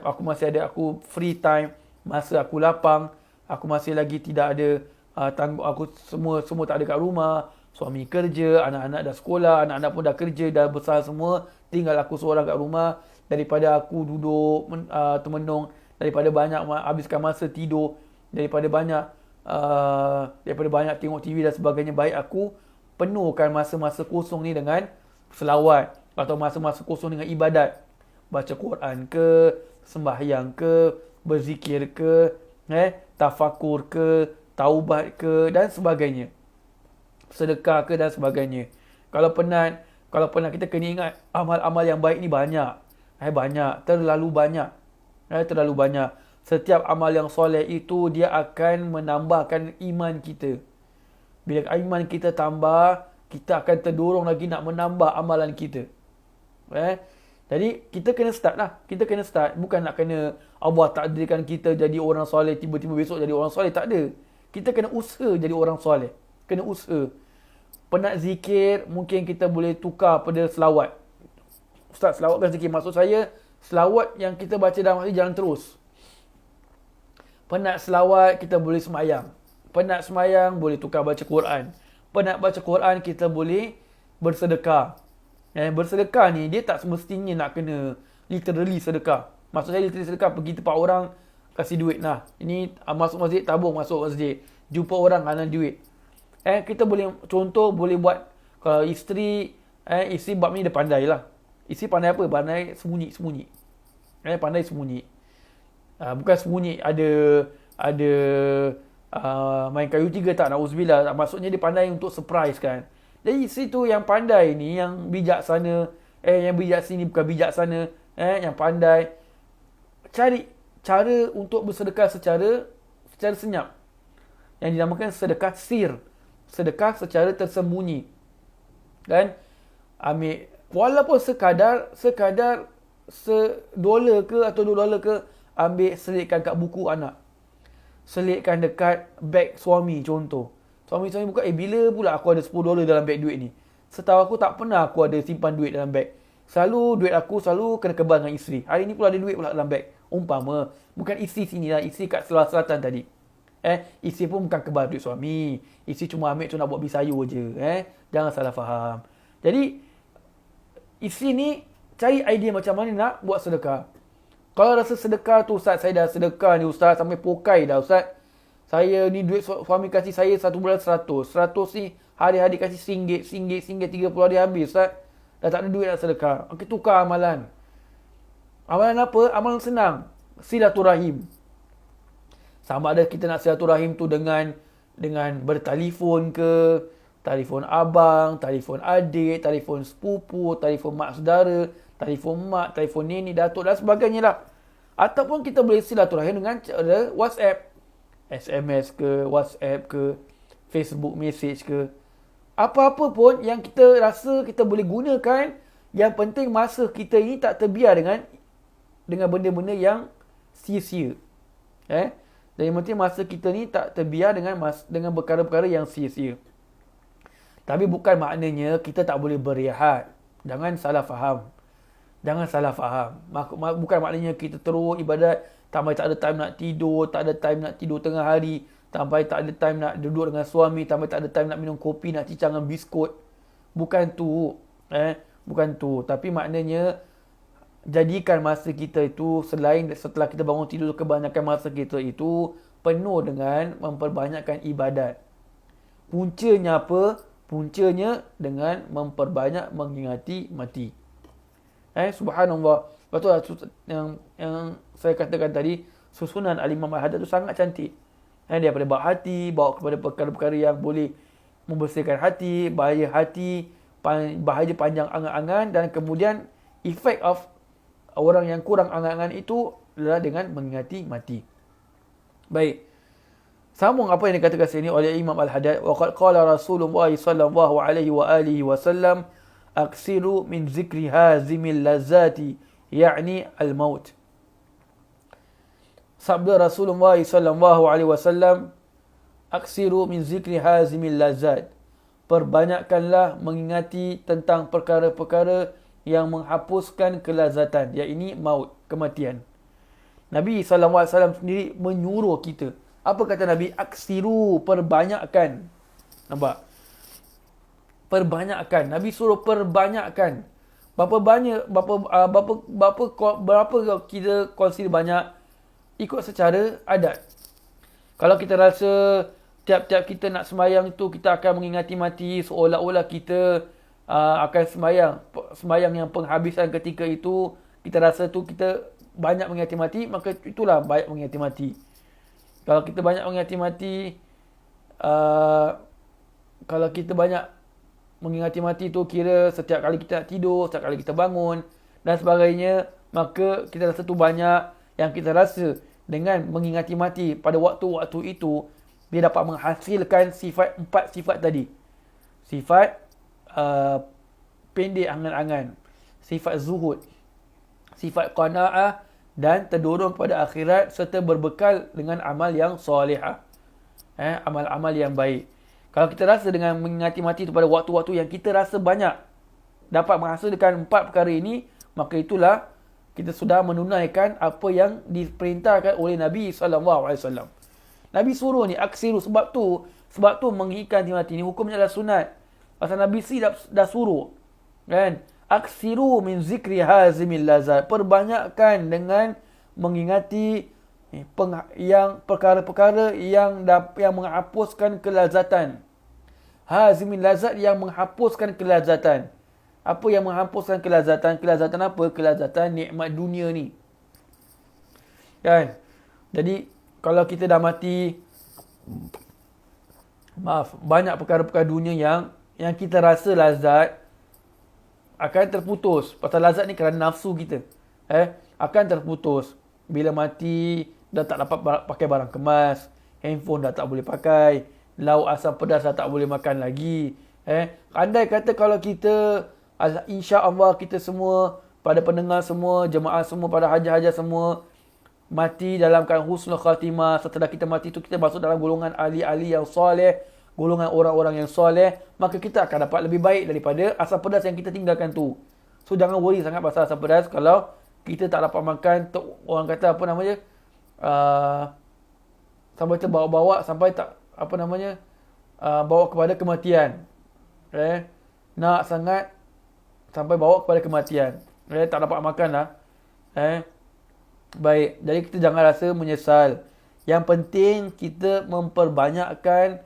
aku masih ada, aku free time, masa aku lapang, aku masih lagi tidak ada aku semua tak ada kat rumah, suami kerja, anak-anak dah sekolah, anak-anak pun dah kerja, dah besar semua, tinggal aku seorang kat rumah, daripada aku duduk termenung, daripada banyak habiskan masa tidur, daripada banyak daripada banyak tengok TV dan sebagainya, baik aku penuhkan masa-masa kosong ni dengan selawat atau masa-masa kosong dengan ibadat. Baca Quran ke, sembahyang ke, berzikir ke, tafakur ke, taubat ke dan sebagainya. Sedekah ke dan sebagainya. Kalau penat kita kena ingat amal-amal yang baik ni banyak. Banyak, terlalu banyak. Terlalu banyak. Setiap amal yang soleh itu dia akan menambahkan iman kita. Bila iman kita tambah, kita akan terdorong lagi nak menambah amalan kita. Jadi kita kena start lah. Kita kena start. Bukan nak kena Allah takdirkan kita jadi orang soleh, tiba-tiba besok jadi orang soleh. Tak ada. Kita kena usaha jadi orang soleh. Kena usaha. Penat zikir, mungkin kita boleh tukar pada selawat. Ustaz, selawat kan zikir. Maksud saya, selawat yang kita baca dalam hati jalan terus. Penat selawat, kita boleh semayang. Penat semayang, boleh tukar baca Quran. Penat baca Quran, kita boleh bersedekah. Bersedekah ni, dia tak semestinya nak kena literally sedekah. Maksud saya literally sedekah, pergi tempat orang, kasih duit. Nah, ini masuk masjid, tabung masuk masjid. Jumpa orang, kanan duit. Kita boleh, contoh, boleh buat, kalau isteri bab ni dia pandai lah. Isteri pandai apa? Pandai sembunyi-sembunyi. Pandai sembunyi. Bukan sembunyi, ada main kayu tiga tak, na'udzubillah. Maksudnya dia pandai untuk surprise kan. Jadi isteri tu yang pandai ni, yang bijaksana, yang bijak sini bukan bijaksana, yang pandai. Cari cara untuk bersedekah secara senyap. Yang dinamakan sedekah sir. Sedekah secara tersembunyi. Kan? Ambil, walaupun sekadar $1 ke atau $2 ke, ambil selitkan kat buku anak. Selitkan dekat beg suami contoh. Suami buka, bila pula aku ada $10 dalam beg duit ni? Setahu aku tak pernah aku ada simpan duit dalam beg. Selalu duit aku selalu kena kebal dengan isteri. Hari ni pula ada duit pula dalam beg. Umpama, bukan isteri sini lah, isteri kat sebelah selatan tadi. Isteri pun bukan kebal duit suami. Isteri cuma ambil tu nak buat beli sayur je. Jangan salah faham. Jadi, isteri ni cari idea macam mana nak buat sedekah. Kalau rasa sedekah tu, Ustaz, saya dah sedekah ni Ustaz, sampai pokai dah Ustaz. Saya ni duit suami kasih saya 1 bulan 100. 100 ni hari-hari kasih RM1, 30 hari habis Ustaz. Dah tak ada duit nak sedekah. Okey, tukar amalan. Amalan apa? Amalan senang. Silaturahim. Sama ada kita nak silaturahim tu dengan bertelefon ke, telefon abang, telefon adik, telefon sepupu, telefon mak saudara, telefon mak, telefon nenek, datuk dan sebagainya lah. Ataupun kita boleh silaturahim dengan cara WhatsApp. SMS ke, WhatsApp ke, Facebook message ke. Apa-apa pun yang kita rasa kita boleh gunakan, yang penting masa kita ini tak terbiar dengan benda-benda yang sia-sia. Dan yang penting masa kita ni tak terbiar dengan perkara-perkara yang sia-sia. Tapi bukan maknanya kita tak boleh berehat. Jangan salah faham. Bukan maknanya kita terus ibadat, sampai tak ada time nak tidur, tak ada time nak tidur tengah hari, sampai tak ada time nak duduk dengan suami, sampai tak ada time nak minum kopi, nak cicang dengan biskut. Bukan tu. Bukan tu. Tapi maknanya, jadikan masa kita itu, setelah kita bangun tidur, kebanyakan masa kita itu penuh dengan memperbanyakkan ibadat. Puncanya apa? Puncanya dengan memperbanyak mengingati mati. Subhanallah. Betul yang saya katakan tadi, susunan Al-Imam Al-Haddad itu sangat cantik. Daripada bab hati, bawa kepada perkara-perkara yang boleh membersihkan hati, bahaya panjang angan-angan, dan kemudian efek of orang yang kurang angan-angan itu adalah dengan mengingati mati. Baik. Sambung apa yang dikatakan sini oleh Imam Al-Haddad. Wa qala Rasulullah sallallahu alaihi wa alihi wasallam, aksiru min zikri hazimil lazati, yakni al-maut. Sabda Rasulullah sallallahu alaihi wasallam, aksiru min zikri hazimil lazat. Perbanyakkanlah mengingati tentang perkara-perkara yang menghapuskan kelazatan, yakni maut, kematian. Nabi sallallahu alaihi wasallam sendiri menyuruh kita. Apa kata Nabi? Aksiru, perbanyakkan. Nampak? Perbanyakkan. Nabi suruh perbanyakkan. Berapa kita consider banyak? Ikut secara adat. Kalau kita rasa tiap-tiap kita nak sembahyang itu kita akan mengingati mati, seolah-olah kita akan sembahyang yang penghabisan ketika itu, kita rasa tu kita banyak mengingati mati, maka itulah baik mengingati mati. Kalau kita banyak mengingati mati, kalau kita banyak mengingati mati tu kira setiap kali kita nak tidur, setiap kali kita bangun dan sebagainya, maka kita rasa tu banyak. Yang kita rasa dengan mengingati mati pada waktu-waktu itu, dia dapat menghasilkan empat sifat tadi. Sifat pendek angan-angan, sifat zuhud, sifat qanaah dan terdorong kepada akhirat serta berbekal dengan amal yang solehah. Amal-amal yang baik. Kalau kita rasa dengan mengingati mati itu pada waktu-waktu yang kita rasa banyak dapat menghasilkan empat perkara ini, maka itulah kita sudah menunaikan apa yang diperintahkan oleh Nabi SAW. Nabi suruh ni, aksiru, sebab tu mengingati mati ni hukumnya adalah sunat. Pasal Nabi dah suruh. Kan? Aksiru min zikri hazimil lazat. Perbanyakkan dengan mengingati yang perkara-perkara yang menghapuskan kelazatan. Hazimil lazat, yang menghapuskan kelazatan. Apa yang menghapuskan kelazatan? Kelazatan apa? Kelazatan nikmat dunia ni. Kan? Jadi, kalau kita dah mati, banyak perkara-perkara dunia yang kita rasa lazat akan terputus. Pasal lazat ni kerana nafsu kita. Akan terputus. Bila mati, dah tak dapat pakai barang kemas. Handphone dah tak boleh pakai. Lauk asam pedas dah tak boleh makan lagi. Andai kata kalau kita, insya-Allah kita semua, pada pendengar semua, jemaah semua, pada haji-haji semua, mati dalam keadaan husnul khatimah. Setelah kita mati tu kita masuk dalam golongan ahli-ahli yang soleh, golongan orang-orang yang soleh, maka kita akan dapat lebih baik daripada asam pedas yang kita tinggalkan tu. So jangan worry sangat pasal asam pedas. Kalau kita tak dapat makan, orang kata apa namanya, sampai terbawa-bawa, sampai tak, apa namanya, bawa kepada kematian. Nak sangat sampai bawa kepada kematian. Tak dapat makan lah. Baik, jadi kita jangan rasa menyesal. Yang penting kita memperbanyakkan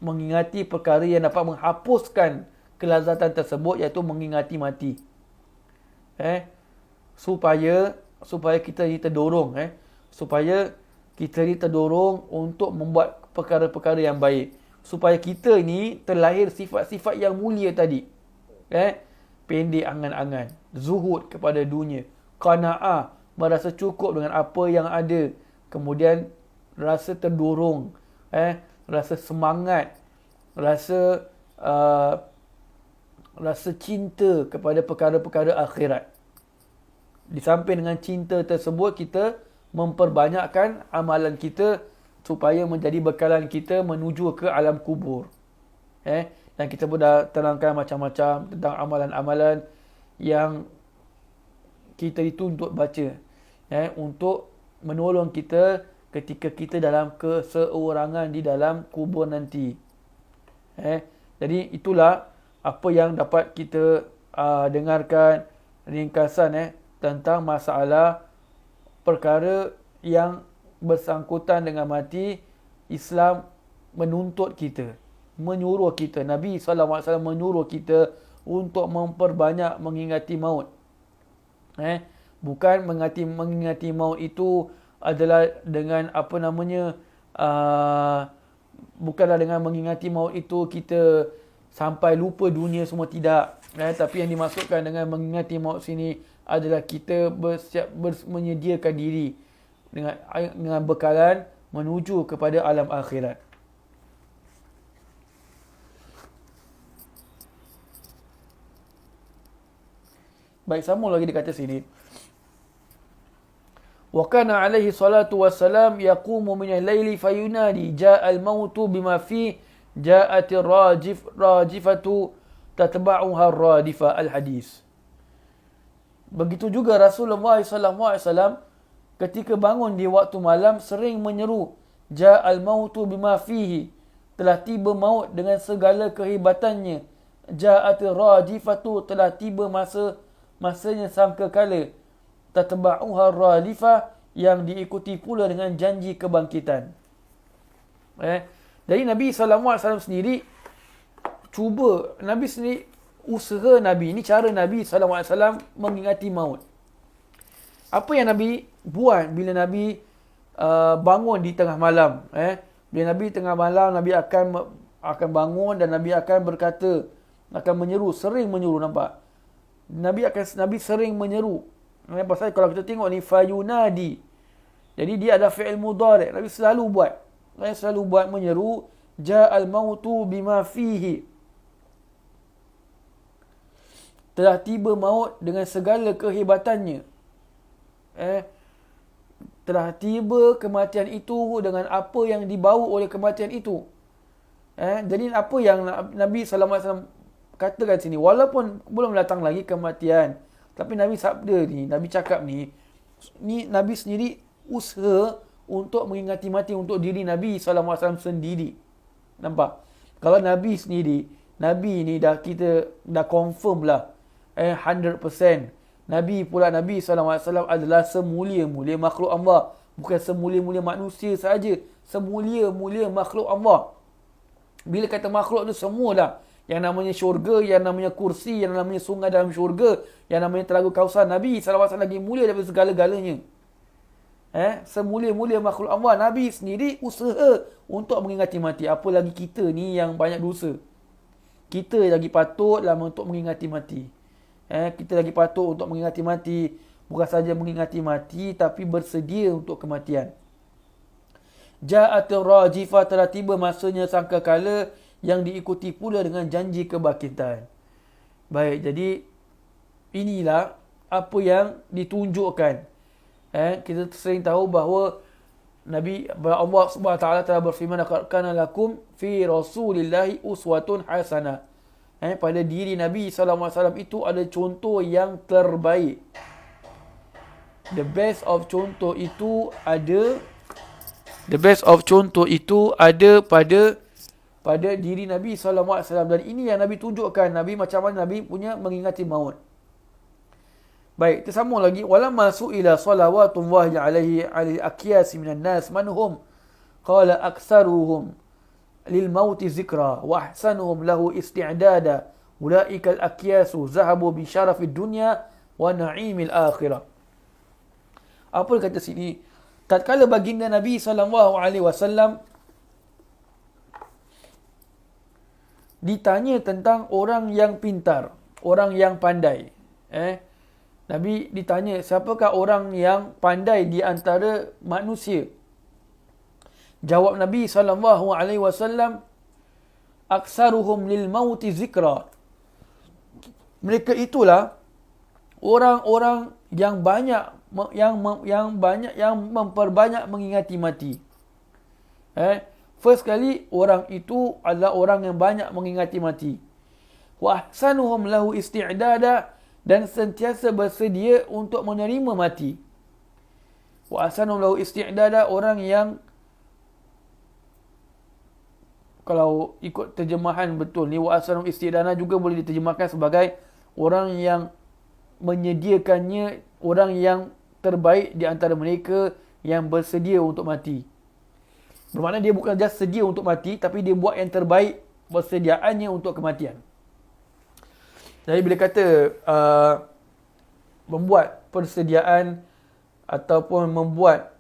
mengingati perkara yang dapat menghapuskan kelazatan tersebut, iaitu mengingati mati. Supaya kita ni terdorong, supaya kita ni terdorong untuk membuat perkara-perkara yang baik. Supaya kita ni terlahir sifat-sifat yang mulia tadi. Pendek angan-angan, zuhud kepada dunia, qanaah, merasa cukup dengan apa yang ada, kemudian rasa terdorong, rasa semangat, rasa cinta kepada perkara-perkara akhirat. Di samping dengan cinta tersebut, kita memperbanyakkan amalan kita supaya menjadi bekalan kita menuju ke alam kubur. Dan kita pun dah terangkan macam-macam tentang amalan-amalan yang kita dituntut baca, untuk menolong kita ketika kita dalam keseorangan di dalam kubur nanti. Jadi itulah apa yang dapat kita dengarkan ringkasan tentang masalah perkara yang bersangkutan dengan mati. Islam menuntut kita, menyuruh kita, Nabi SAW menyuruh kita untuk memperbanyak mengingati maut. Bukan mengingati maut itu adalah dengan apa namanya, bukanlah dengan mengingati maut itu kita sampai lupa dunia semua, tidak. Tapi yang dimaksudkan dengan mengingati maut sini adalah kita menyediakan diri dengan bekalan menuju kepada alam akhirat. Baik, sambung lagi dia kata sini. Wa kana alaihi salatu wassalam yaqumu min al-laili fayunadi ja'al mautu bima fi ja'atir rajifatu tatba'uha ar-radifa, al-hadis. Begitu juga Rasulullah SAW ketika bangun di waktu malam sering menyeru, ja'al mautu bima fihi, telah tiba maut dengan segala kehebatannya. Ja'atir rajifatu, telah tiba masanya sangkakala. Tatba'uha ar-radifa, yang diikuti pula dengan janji kebangkitan. Jadi Nabi SAW sendiri cuba, Nabi sendiri usaha Nabi, ini cara Nabi SAW mengingati maut. Apa yang Nabi buat bila Nabi bangun di tengah malam? Bila Nabi tengah malam, Nabi akan bangun dan Nabi akan berkata, akan menyeru, sering menyeru, nampak? Nabi sering menyeru. Pasal kalau kita tengok ni fayunadi. Jadi dia ada fi'il mudhari'. Nabi selalu buat. Menyeru ja'al mautu bima fihi. Telah tiba maut dengan segala kehebatannya. Telah tiba kematian itu dengan apa yang dibawa oleh kematian itu. Jadi apa yang Nabi SAW katakan sini, walaupun belum datang lagi kematian, tapi Nabi sabda ni, Nabi cakap ni Nabi sendiri usaha untuk mengingati mati untuk diri Nabi SAW sendiri. Nampak? Kalau Nabi sendiri, Nabi ni kita dah confirm lah 100%. Nabi SAW adalah semulia-mulia makhluk Allah. Bukan semulia-mulia manusia sahaja, semulia-mulia makhluk Allah. Bila kata makhluk tu semua dah. Yang namanya syurga, yang namanya kursi, yang namanya sungai dalam syurga, yang namanya telaga Kausar. Nabi SAW lagi mulia daripada segala-galanya. Semulia-mulia makhluk Allah. Nabi sendiri usaha untuk mengingati mati. Apa lagi kita ni yang banyak dosa. Kita lagi patutlah untuk mengingati mati. Kita lagi patut untuk mengingati mati. Bukan saja mengingati mati, tapi bersedia untuk kematian. Ja'atul rajifah, telah tiba masanya sangkakala yang diikuti pula dengan janji kebangkitan. Baik, jadi inilah apa yang ditunjukkan. Kita sering tahu bahawa Allah SWT telah berfirman, kana lakum fi rasulillahi uswatun hasanah. Pada diri Nabi SAW itu ada contoh yang terbaik. The best of contoh itu ada pada diri Nabi SAW. Dan ini yang Nabi tunjukkan, Nabi macam mana Nabi punya mengingati maut. Baik, tersambung lagi. Walamma su'ila salawatullahi alaihi al-akyasi minan nas manhum qala aksaruhum lil mauti zikra wa ahsanuhum lahu isti'dada ulaika al-akyasu zahabu bi syarafid dunya wa na'imil akhirah. Apa kata sini? Tatkala baginda Nabi SAW ditanya tentang orang yang pintar, orang yang pandai. Nabi ditanya, siapakah orang yang pandai di antara manusia? Jawab Nabi SAW, aksaruhum lil mauti zikra. Mereka itulah orang-orang yang memperbanyak mengingati mati. First kali, orang itu adalah orang yang banyak mengingati mati. Wa ahsanuhum lahu isti'dada, dan sentiasa bersedia untuk menerima mati. Wa ahsanuhum lahu isti'dada, orang yang, kalau ikut terjemahan betul ni, wa ahsanuhum isti'dada juga boleh diterjemahkan sebagai orang yang menyediakannya, orang yang terbaik di antara mereka yang bersedia untuk mati. Bermakna dia bukan just sedia untuk mati, tapi dia buat yang terbaik persediaannya untuk kematian. Jadi bila kata membuat persediaan ataupun membuat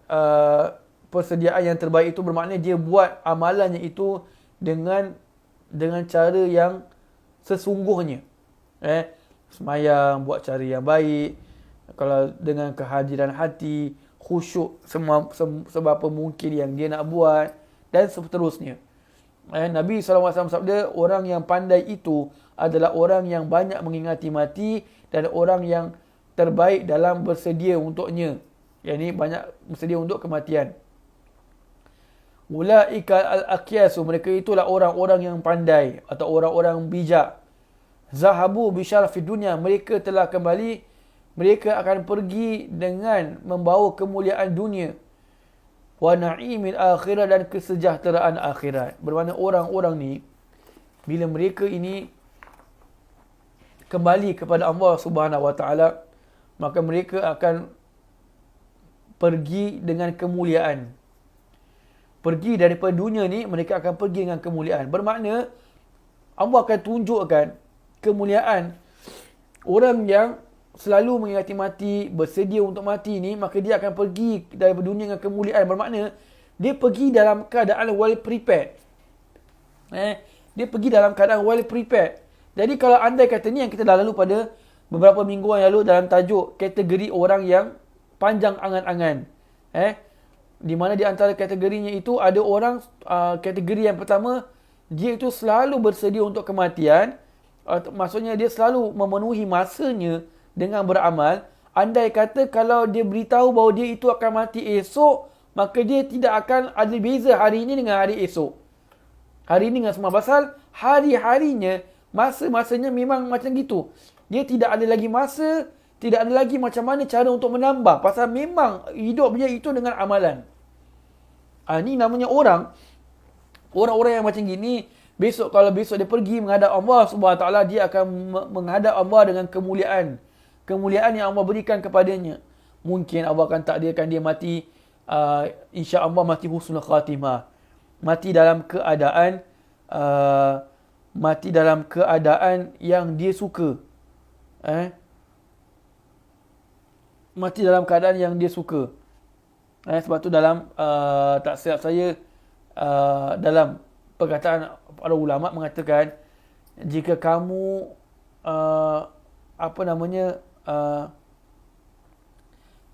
persediaan yang terbaik itu, bermakna dia buat amalannya itu dengan cara yang sesungguhnya. Semayang, buat cara yang baik, kalau dengan kehadiran hati, khusyuk seberapa mungkin yang dia nak buat, dan seterusnya. Nabi SAW sabda, orang yang pandai itu adalah orang yang banyak mengingati mati dan orang yang terbaik dalam bersedia untuknya. Yang ini banyak bersedia untuk kematian. Ulaika al-akyasu, mereka itulah orang-orang yang pandai atau orang-orang bijak. Zahabu bisyarafid dunya, mereka telah kembali, mereka akan pergi dengan membawa kemuliaan dunia. Wa na'imil akhirah, dan kesejahteraan akhirat. Bermakna orang-orang ni, bila mereka ini kembali kepada Allah Subhanahu Wa Taala, maka mereka akan pergi dengan kemuliaan. pergi daripada dunia ni, mereka akan pergi dengan kemuliaan. Bermakna Allah akan tunjukkan kemuliaan orang yang selalu mengingati mati, bersedia untuk mati ni, maka dia akan pergi daripada dunia dengan kemuliaan. Bermakna dia pergi dalam keadaan well prepared. Dia pergi dalam keadaan well prepared. Jadi kalau andai kata ni yang kita dah lalu pada beberapa minggu yang lalu dalam tajuk kategori orang yang panjang angan-angan. Di mana di antara kategorinya itu ada orang, kategori yang pertama, dia itu selalu bersedia untuk kematian. Maksudnya dia selalu memenuhi masanya dengan beramal. Andai kata kalau dia beritahu bahawa dia itu akan mati esok, maka dia tidak akan ada beza hari ini dengan hari esok. Hari ini dengan semua, pasal hari-harinya, masa-masanya memang macam gitu. Dia tidak ada lagi masa, tidak ada lagi macam mana cara untuk menambah. Pasal memang hidup dia itu dengan amalan. Ini namanya orang-orang yang macam gini, kalau besok dia pergi menghadap Allah SWT, dia akan menghadap Allah dengan kemuliaan. Kemuliaan yang Allah berikan kepadanya. Mungkin Allah akan takdirkan dia mati, insya-Allah mati husnul khatimah. Mati dalam keadaan yang dia suka. Mati dalam keadaan yang dia suka. Sebab tu dalam tak silap saya, dalam perkataan para ulama mengatakan, jika kamu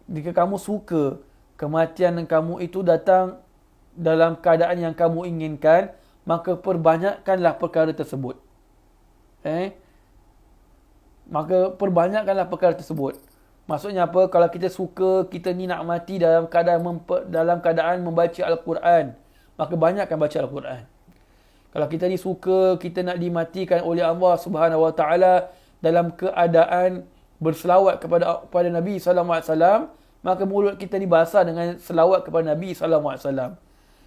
jika kamu suka kematian kamu itu datang dalam keadaan yang kamu inginkan, maka perbanyakkanlah perkara tersebut. Maka perbanyakkanlah perkara tersebut. Maksudnya apa? Kalau kita suka, kita ni nak mati dalam keadaan membaca Al-Quran, maka banyakkan baca Al-Quran. Kalau kita ni suka, kita nak dimatikan oleh Allah Subhanahu Wa Taala dalam keadaan berselawat kepada Nabi sallallahu alaihi wasallam, maka mulut kita ni basah dengan selawat kepada Nabi sallallahu alaihi wasallam.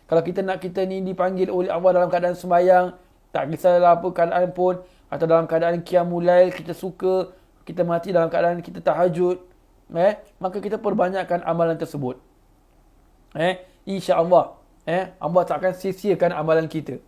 Kalau kita ni dipanggil oleh Allah dalam keadaan sembahyang, tak kisahlah apa keadaan pun, atau dalam keadaan qiyamul lail, kita suka, kita mati dalam keadaan kita tahajud, maka kita perbanyakkan amalan tersebut. Insya-Allah, Allah tak akan sia-siakan amalan kita.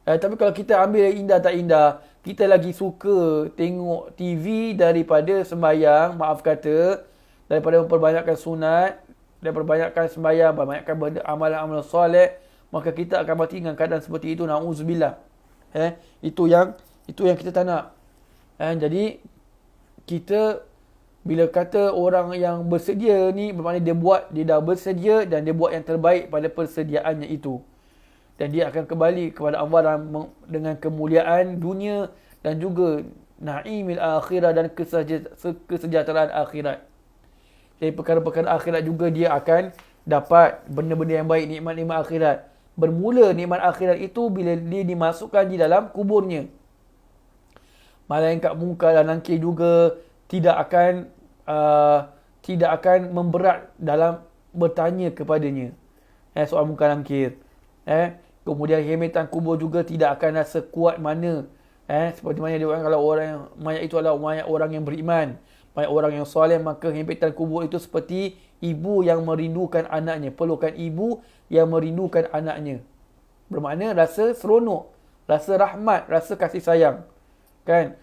Tapi kalau kita ambil indah tak indah, kita lagi suka tengok TV daripada sembahyang, maaf kata, daripada memperbanyakkan sunat, daripada banyakkan sembahyang, banyakkan amalan-amalan soleh, maka kita akan mati dengan keadaan seperti itu. Na'udzubillah. Itu yang kita tak nak. Jadi kita bila kata orang yang bersedia ni, bermakna dia dah bersedia dan dia buat yang terbaik pada persediaannya itu. Dan dia akan kembali kepada Allah dengan kemuliaan dunia dan juga na'imil akhirah dan kesejahteraan akhirat. Jadi perkara-perkara akhirat juga dia akan dapat benda-benda yang baik, nikmat-nikmat akhirat. Bermula nikmat akhirat itu bila dia dimasukkan di dalam kuburnya. Malaikat Munkar dan Nakir juga tidak akan memberat dalam bertanya kepadanya. Soal Munkar dan Nakir. Kemudian hematan kubur juga tidak akan rasa kuat mana. Seperti mana dia orang, kalau mayat itu adalah mayat orang yang beriman, mayat orang yang soleh, maka hematan kubur itu seperti ibu yang merindukan anaknya, pelukan ibu yang merindukan anaknya. Bermakna rasa seronok, rasa rahmat, rasa kasih sayang. Kan?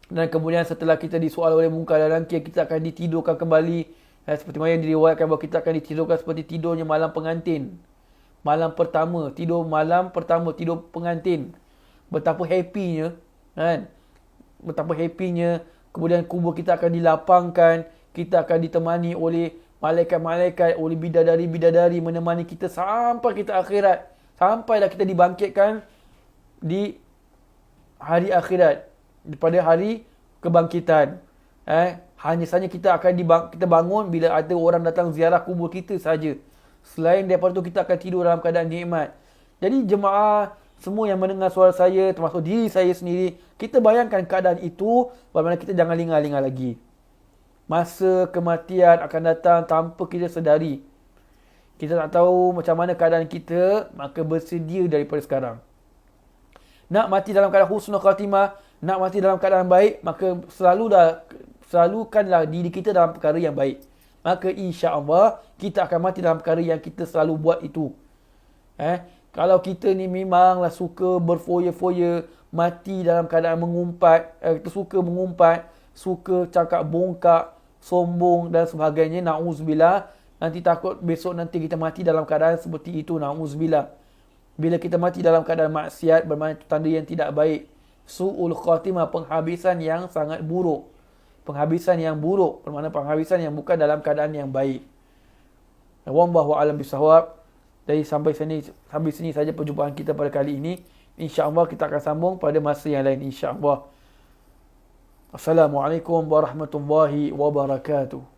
Dan kemudian setelah kita disoal oleh Munkar dan Nakir, kita akan ditidurkan kembali. Seperti mana yang diriwayatkan bahawa kita akan ditidurkan seperti tidurnya malam pengantin. Malam pertama, tidur pengantin. Betapa happynya, kan? Betapa happynya. Kemudian kubur kita akan dilapangkan, kita akan ditemani oleh malaikat-malaikat, oleh bidadari-bidadari menemani kita sampai kita akhirat. Sampailah kita dibangkitkan di hari akhirat, pada hari kebangkitan. Hanya saja kita akan kita bangun bila ada orang datang ziarah kubur kita saja. Selain daripada itu, kita akan tidur dalam keadaan nikmat. Jadi jemaah semua yang mendengar suara saya, termasuk diri saya sendiri, kita bayangkan keadaan itu, bagaimana kita jangan lengah-lengah lagi. Masa kematian akan datang tanpa kita sedari. Kita tak tahu macam mana keadaan kita, maka bersedia daripada sekarang. Nak mati dalam keadaan husnul khatimah, nak mati dalam keadaan baik, maka selalukanlah diri kita dalam perkara yang baik. Maka insya-Allah kita akan mati dalam perkara yang kita selalu buat itu. Kalau kita ni memanglah suka berfoya-foya, mati dalam keadaan mengumpat, kita suka mengumpat, suka cakap bongkak, sombong dan sebagainya, na'udzubillah, nanti takut besok nanti kita mati dalam keadaan seperti itu, na'udzubillah. Bila kita mati dalam keadaan maksiat, bermakna itu tanda yang tidak baik. Su'ul khatimah, penghabisan yang sangat buruk. Penghabisan yang buruk, bermakna penghabisan yang bukan dalam keadaan yang baik. Wallahu a'lam bishawab. Jadi sampai sini saja perjumpaan kita pada kali ini. InsyaAllah kita akan sambung pada masa yang lain, insyaAllah. Assalamualaikum warahmatullahi wabarakatuh.